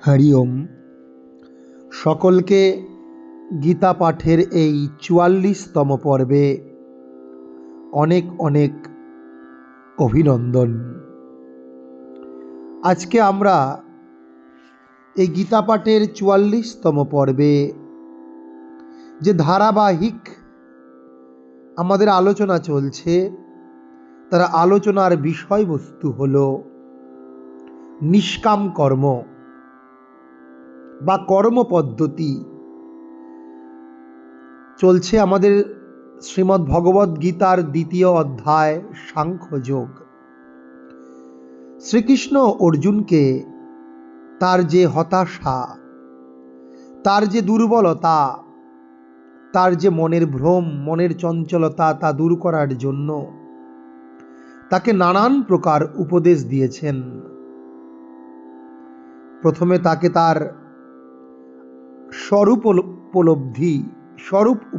হরি ওম। সকলকে গীতা পাঠের এই ৪৪তম পর্বে অনেক অনেক অভিনন্দন। আজকে আমরা এই গীতা পাঠের ৪৪তম পর্বে যে ধারাবাহিক আমাদের আলোচনা চলছে, তার আলোচনার বিষয়বস্তু হল নিষ্কাম কর্ম বা কর্ম পদ্ধতি। চলছে আমাদের শ্রীমদ্ ভগবদ্ গীতার ২য় অধ্যায় সাংখ্যযোগ। শ্রীকৃষ্ণ অর্জুনকে তার যে হতাশা, তার যে দুর্বলতা, তার যে মনের ভ্রম, মনের চঞ্চলতা, তা দূর করার জন্য তাকে নানান প্রকার উপদেশ দিয়েছেন। প্রথমে তাকে তার স্বরূপ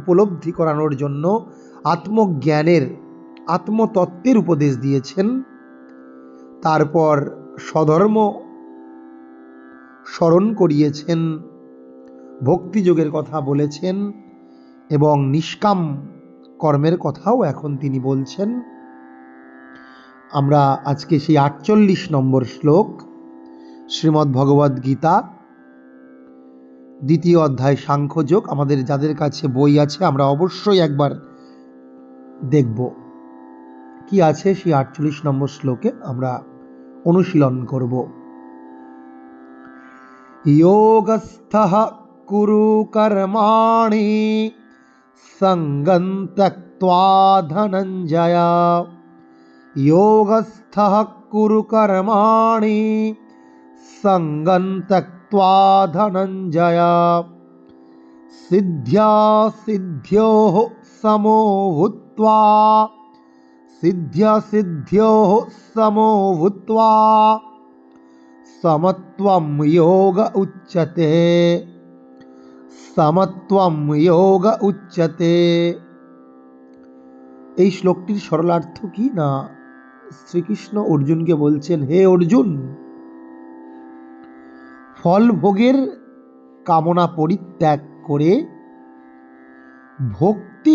উপলব্ধি করানোর জন্য আত্মজ্ঞানের, আত্মতত্ত্বের উপদেশ দিয়েছেন। তারপর স্বধর্ম স্মরণ করিয়েছেন, ভক্তিযোগের কথা বলেছেন এবং নিষ্কাম কর্মের কথাও এখন তিনি বলছেন। আমরা আজকে সেই ৪৮ নম্বর শ্লোক শ্রীমদ্ ভগবদ্ গীতা ২য় অধ্যায় সাংখ্যযোগ, আমাদের যাদের কাছে বই আছে আমরা অবশ্যই একবার দেখব কি আছে সেই ৪৮ নম্বর শ্লোকে আমরা অনুশীলন করব। যোগস্থঃ কুরু কর্মাণি সঙ্গং ত্যক্ত্বা ধনঞ্জয়। যোগস্থঃ কুরু কর্মাণি সঙ্গং ত্যক্ত্বা ধনঞ্জয়। সিদ্ধ্যা সিদ্ধ্যোঃ সমো ভূত্বা, সিদ্ধ্যা সিদ্ধ্যোঃ সমো ভূত্বা সমত্বম যোগ উচ্যতে, সমত্বম যোগ উচ্যতে। এই শ্লোকটির সরলার্থ কি না, শ্রীকৃষ্ণ অর্জুনকে বলছেন, হে অর্জুন, ফল ভোগের কামনা পরিত্যাগ করে ভক্তি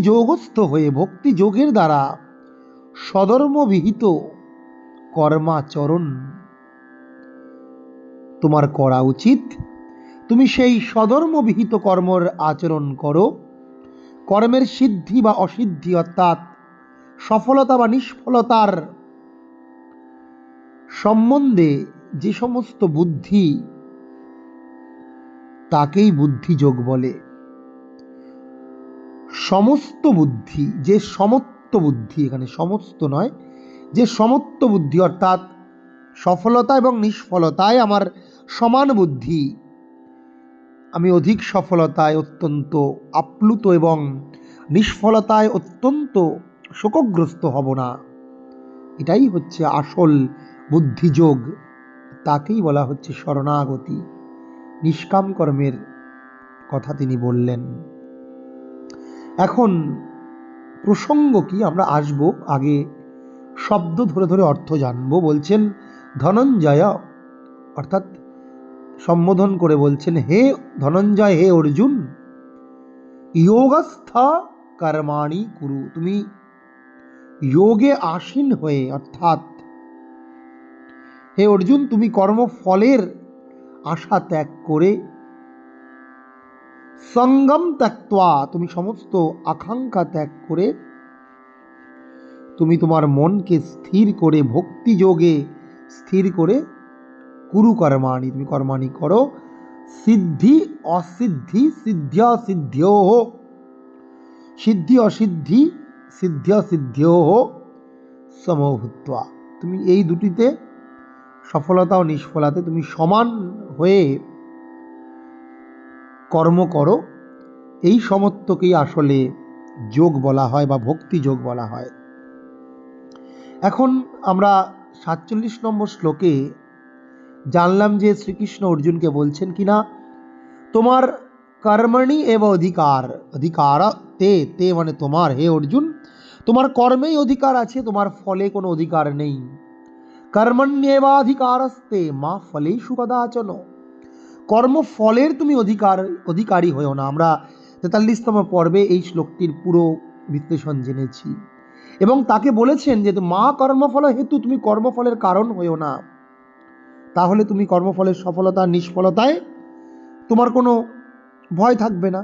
যোগস্থ হয়ে ভক্তি যোগের দ্বারা সধর্মবিহিত কর্মাচরণ তোমার করা উচিত। তুমি সেই সধর্মবিহিত কর্মের আচরণ করো। কর্মের সিদ্ধি বা অসিদ্ধি, অর্থাৎ সফলতা বা নিষ্ফলতার সম্বন্ধে যে সমস্ত বুদ্ধি, তাকেই বুদ্ধিযোগ বলে। সমস্ত বুদ্ধি, যে সমত্ব বুদ্ধি, এখানে সমস্ত নয়, যে সমত্ব বুদ্ধি অর্থাৎ সফলতা এবং নিষ্ফলতায় আমার সমান বুদ্ধি, আমি অধিক সফলতায় অত্যন্ত আপ্লুত এবং নিষ্ফলতায় অত্যন্ত শোকগ্রস্ত হব না, এটাই হচ্ছে আসল বুদ্ধিযোগ। তাকেই বলা হচ্ছে শরণাগতি। নিষ্কাম কর্মের কথা তিনি বললেন। এখন প্রসঙ্গ কি আমরা আসব, আগে শব্দ ধরে ধরে অর্থ জানবো। বলছেন ধনঞ্জয়, অর্থাৎ সম্বোধন করে বলছেন, হে ধনঞ্জয়, হে অর্জুন, যোগস্থ কর্মাণি কুরু, তুমি যোগে আসীন হয়ে, অর্থাৎ হে অর্জুন, তুমি কর্মফলের আশা ত্যাগ করে, সঙ্গম ত্যক্ত্বা, তুমি সমস্ত আকাঙ্ক্ষা ত্যাগ করে, তুমি তোমার মনকে স্থির করে, ভক্তি যোগে স্থির করে, কুরু কর্মাণি, তুমি কর্মাণি করো, সিদ্ধি অসিদ্ধি, সিদ্ধ্যা সিদ্ধ্যোঃ, সিদ্ধি অসিদ্ধি, সিদ্ধ্যা সিদ্ধ্যোঃ সমো ভূত্বা, তুমি এই দুটিতে, সফলতা ও নিষ্ফলতাতে তুমি সমান হয়ে কর্ম করো। এই সমত্বকেই আসলে যোগ বলা হয় বা ভক্তি যোগ বলা হয়। এখন আমরা ৪৭ নম্বর শ্লোকে জানলাম যে শ্রীকৃষ্ণ অর্জুনকে বলছেন কিনা, তোমার কর্মণি এব অধিকার, অধিকার তে মানে তোমার, হে অর্জুন, তোমার কর্মেই অধিকার আছে, তোমার ফলে কোনো অধিকার নেই। কর্মণ্যেবাধিকারস্তে মা ফলেষু কদাচন। কর্মফলের তুমি অধিকারী হয়েও না। আমরা 43তম পর্বে এই শ্লোকটির পুরো বিশ্লেষণ জেনেছি এবং তাকে বলেছেন যে মা কর্মফল হেতু, তুমি কর্মফলের কারণ হয়েও না। তাহলে তুমি কর্মফলের সফলতা নিষ্ফলতায় তোমার কোনো ভয় থাকবে না।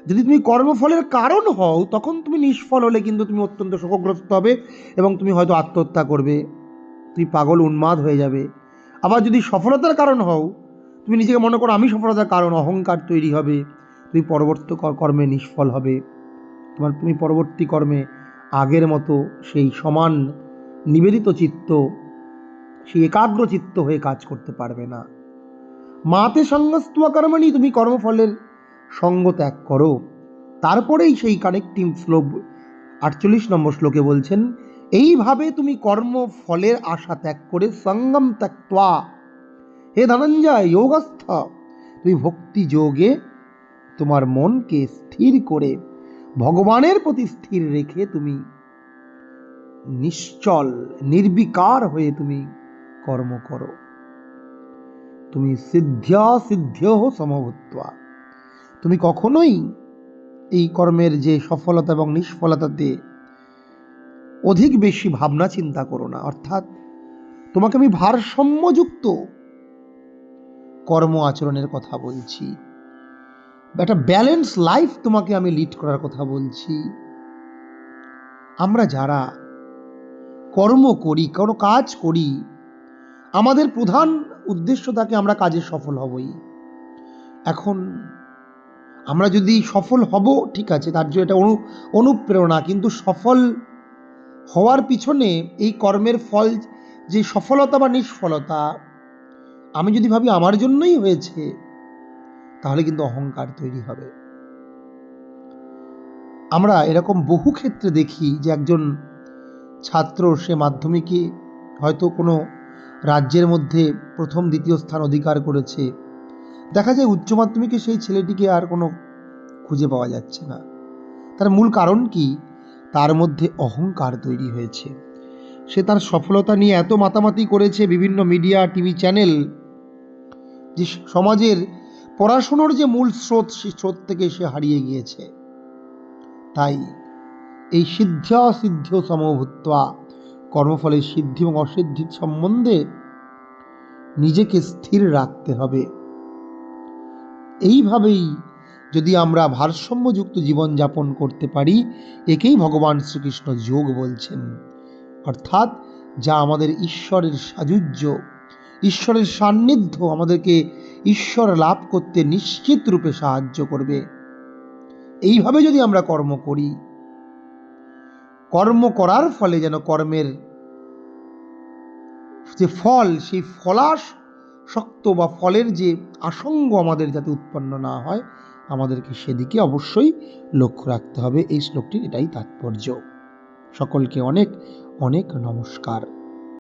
যদি তুমি কর্মফলের কারণ হও তখন তুমি নিষ্ফল হলে কিন্তু তুমি অত্যন্ত শোকগ্রস্ত হবে এবং তুমি হয়তো আত্মহত্যা করবে, তুমি পাগল উন্মাদ হয়ে যাবে। আবার যদি সফলতার কারণ হও, তুমি নিজেকে মনে করো আমি সফলতার কারণ, অহংকার তৈরি হবে, তুমি পরবর্তী কর্মে নিষ্ফল হবে। তুমি পরবর্তী কর্মে আগের মতো সেই সমান নিবেদিত চিত্ত, সেই একাগ্র চিত্ত হয়ে কাজ করতে পারবে না। মাতে সঙ্গস্ত্বা কর্মণি, তুমি কর্মফলের সঙ্গ ত্যাগ করো। তারপরেই সেই কানেক্টিং শ্লোক 48 নম্বর শ্লোকে বলছেন, এইভাবে তুমি কর্মফলের আশা ত্যাগ করে সঙ্গম ত্যক্ত্বা, হে ধনঞ্জয় যোগস্থ, তুমি ভক্তি যোগে তোমার মনকে স্থির করে ভগবানের প্রতি স্থির রেখে তুমি নিশ্চল নির্বিকার হয়ে তুমি কর্ম করো। তুমি সিদ্ধ্যা সিদ্ধ্যো সমভূত্বা, তুমি কখনোই এই কর্মের যে সফলতা এবং নিষ্ফলতাতে অধিক বেশি ভাবনা চিন্তা করো না। অর্থাৎ তোমাকে আমি ভারসাম্যযুক্ত কর্ম আচরণের কথা বলছি, একটা ব্যালেন্স লাইফ তোমাকে আমি লিড করার কথা বলছি। আমরা যারা কর্ম করি, কোনো কাজ করি, আমাদের প্রধান উদ্দেশ্য থাকে আমরা কাজে সফল হবই। এখন আমরা যদি সফল হব ঠিক আছে, তার জন্য এটা অনুপ্রেরণা, কিন্তু সফল হওয়ার পিছনে এই কর্মের ফল যে সফলতা বা নিষ্ফলতা, আমি যদি ভাবি আমার জন্যই হয়েছে, তাহলে কিন্তু অহংকার তৈরি হবে। আমরা এরকম বহু ক্ষেত্রে দেখি যে একজন ছাত্র, সে মাধ্যমিকে হয়তো কোনো রাজ্যের মধ্যে প্রথম দ্বিতীয় স্থান অধিকার করেছে, দেখা যায় উচ্চ মাধ্যমিকে সেই ছেলেটিকে আর কোনো খুঁজে পাওয়া যাচ্ছে না। তার মূল কারণ কি? তার মধ্যে অহংকার তৈরি হয়েছে। সে তার সফলতা নিয়ে এত মাতামাতি করেছে, বিভিন্ন মিডিয়া টিভি চ্যানেল, যে সমাজের পড়াশুনোর যে মূল স্রোত, সেই স্রোত থেকে সে হারিয়ে গিয়েছে। তাই এই সিদ্ধ্যা সিদ্ধ সমভূত্বা, কর্মফলের সিদ্ধি এবং অসিদ্ধির সম্বন্ধে নিজেকে স্থির রাখতে হবে। এইভাবেই যদি আমরা ভারসাম্যযুক্ত জীবনযাপন করতে পারি, একেই ভগবান শ্রীকৃষ্ণ যোগ বলছেন। অর্থাৎ যা আমাদের ঈশ্বরের সাযুজ্য, ঈশ্বরের সান্নিধ্য আমাদেরকে ঈশ্বর লাভ করতে নিশ্চিত রূপে সাহায্য করবে। এইভাবে যদি আমরা কর্ম করি, কর্ম করার ফলে যেন কর্মের যে ফল, সেই ফলাসক্ত বা ফলের যে আসঙ্গ আমাদের যাতে উৎপন্ন না হয়, আমাদেরকে সেদিকে অবশ্যই লক্ষ্য রাখতে হবে। এই শ্লোকটির এটাই তাৎপর্য। সকলকে অনেক অনেক নমস্কার।